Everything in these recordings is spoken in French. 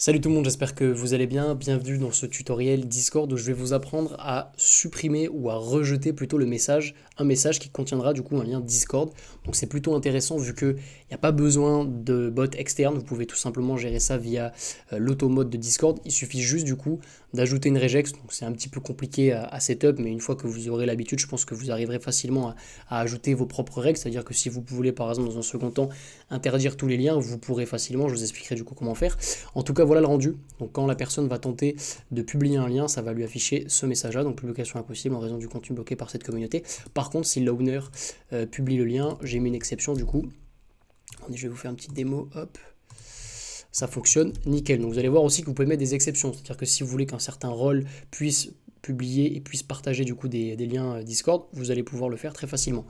Salut tout le monde, j'espère que vous allez bien. Bienvenue dans ce tutoriel Discord où je vais vous apprendre à supprimer ou à rejeter plutôt un message qui contiendra du coup un lien Discord. Donc c'est plutôt intéressant vu qu'il n'y a pas besoin de bot externe, vous pouvez tout simplement gérer ça via l'automode de Discord. Il suffit juste du coup d'ajouter une regex, donc c'est un petit peu compliqué à setup, mais une fois que vous aurez l'habitude, je pense que vous arriverez facilement à ajouter vos propres règles, c'est-à-dire que si vous voulez par exemple dans un second temps interdire tous les liens, vous pourrez facilement, je vous expliquerai du coup comment faire. En tout cas, voilà le rendu. Donc quand la personne va tenter de publier un lien, ça va lui afficher ce message-là, donc publication impossible en raison du contenu bloqué par cette communauté. Par contre, si l'owner publie le lien, j'ai mis une exception du coup. Je vais vous faire une petite démo, hop. Ça fonctionne nickel. Donc vous allez voir aussi que vous pouvez mettre des exceptions, c'est-à-dire que si vous voulez qu'un certain rôle puisse publier et puisse partager du coup des liens Discord, vous allez pouvoir le faire très facilement.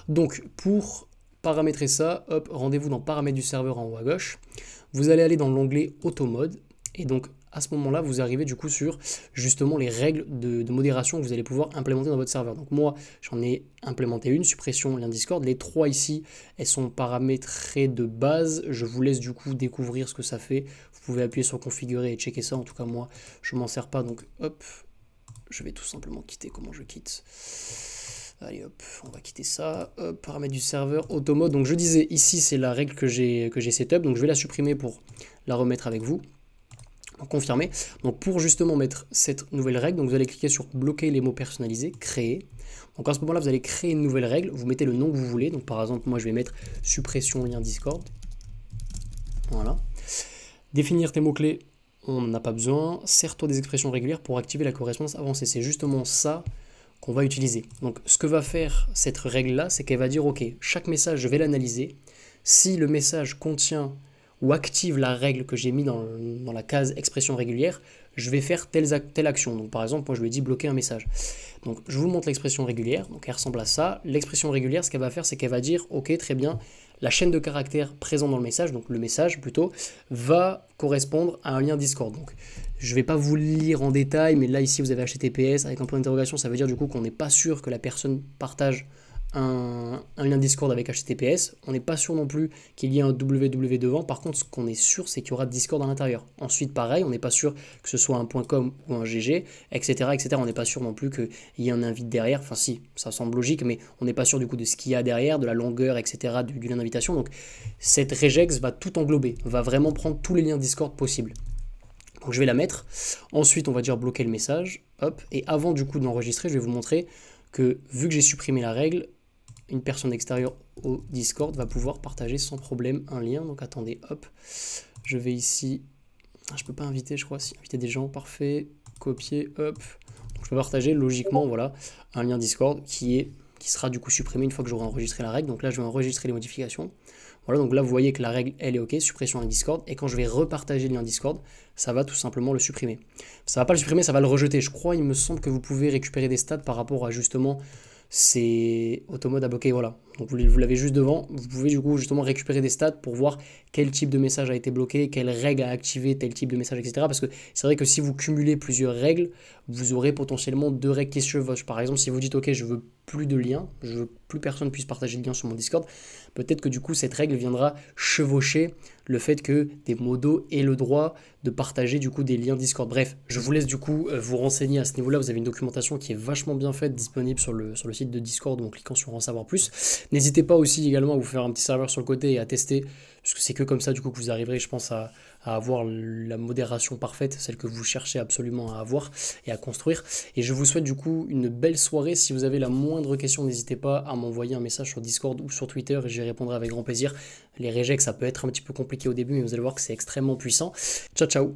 Donc pour paramétrer ça, hop, rendez-vous dans paramètres du serveur en haut à gauche. Vous allez aller dans l'onglet automode et donc à ce moment-là, vous arrivez du coup sur justement les règles de modération que vous allez pouvoir implémenter dans votre serveur. Donc moi, j'en ai implémenté une, suppression, lien Discord. Les trois ici, elles sont paramétrées de base. Je vous laisse du coup découvrir ce que ça fait. Vous pouvez appuyer sur configurer et checker ça. En tout cas, moi, je m'en sers pas. Donc hop, je vais tout simplement quitter. Comment je quitte ? Allez hop, on va quitter ça. Hop, paramètres du serveur, automode. Donc je disais, ici, c'est la règle que j'ai setup. Donc je vais la supprimer pour la remettre avec vous. Confirmer. Donc pour justement mettre cette nouvelle règle, donc vous allez cliquer sur bloquer les mots personnalisés, créer. Donc à ce moment-là, vous allez créer une nouvelle règle, vous mettez le nom que vous voulez. Donc par exemple, moi je vais mettre suppression lien Discord. Voilà. Définir tes mots-clés, on n'en a pas besoin. Sers-toi des expressions régulières pour activer la correspondance avancée. C'est justement ça qu'on va utiliser. Donc ce que va faire cette règle-là, c'est qu'elle va dire, ok, chaque message, je vais l'analyser. Si le message contient ou active la règle que j'ai mis dans la case expression régulière, je vais faire telle action. Donc par exemple, moi je lui ai dit bloquer un message. Donc je vous montre l'expression régulière, donc elle ressemble à ça. L'expression régulière, ce qu'elle va faire, c'est qu'elle va dire, ok, très bien, la chaîne de caractères présent dans le message, donc le message plutôt, va correspondre à un lien Discord. Donc je ne vais pas vous le lire en détail, mais là ici vous avez HTTPS avec un point d'interrogation, ça veut dire du coup qu'on n'est pas sûr que la personne partage un lien Discord avec HTTPS. On n'est pas sûr non plus qu'il y ait un www devant. Par contre, ce qu'on est sûr, c'est qu'il y aura Discord à l'intérieur. Ensuite, pareil, on n'est pas sûr que ce soit un .com ou un GG, etc., etc. On n'est pas sûr non plus qu'il y ait un invite derrière. Enfin, si, ça semble logique, mais on n'est pas sûr du coup de ce qu'il y a derrière, de la longueur, etc., du lien d'invitation. Donc, cette regex va tout englober, va vraiment prendre tous les liens Discord possibles. Donc, je vais la mettre. Ensuite, on va dire bloquer le message. Hop. Et avant du coup d'enregistrer, je vais vous montrer que vu que j'ai supprimé la règle, une personne extérieure au Discord va pouvoir partager sans problème un lien. Donc attendez, hop, je vais ici, je peux pas inviter, je crois, si inviter des gens, parfait, copier, hop, donc je peux partager logiquement, voilà, un lien Discord qui sera du coup supprimé une fois que j'aurai enregistré la règle. Donc là, je vais enregistrer les modifications. Voilà, donc là, vous voyez que la règle, elle est OK, suppression lien Discord. Et quand je vais repartager le lien Discord, ça va tout simplement le supprimer. Ça va pas le supprimer, ça va le rejeter. Je crois, il me semble que vous pouvez récupérer des stats par rapport à justement c'est automode à bloquer, voilà. Donc vous l'avez juste devant, vous pouvez du coup justement récupérer des stats pour voir quel type de message a été bloqué, quelle règle a activé tel type de message, etc. Parce que c'est vrai que si vous cumulez plusieurs règles, vous aurez potentiellement deux règles qui se chevauchent. Par exemple, si vous dites ok, je veux plus de liens, je veux plus personne puisse partager de liens sur mon Discord, peut-être que du coup cette règle viendra chevaucher le fait que des modos aient le droit de partager du coup des liens Discord. Bref, je vous laisse du coup vous renseigner à ce niveau-là. Vous avez une documentation qui est vachement bien faite, disponible sur le site de Discord en cliquant sur en savoir plus. N'hésitez pas aussi également à vous faire un petit serveur sur le côté et à tester, parce que c'est que comme ça du coup que vous arriverez, je pense, à avoir la modération parfaite, celle que vous cherchez absolument à avoir et à construire. Et je vous souhaite du coup une belle soirée. Si vous avez la moindre question, n'hésitez pas à m'envoyer un message sur Discord ou sur Twitter et j'y répondrai avec grand plaisir. Les regex, ça peut être un petit peu compliqué au début, mais vous allez voir que c'est extrêmement puissant. Ciao, ciao!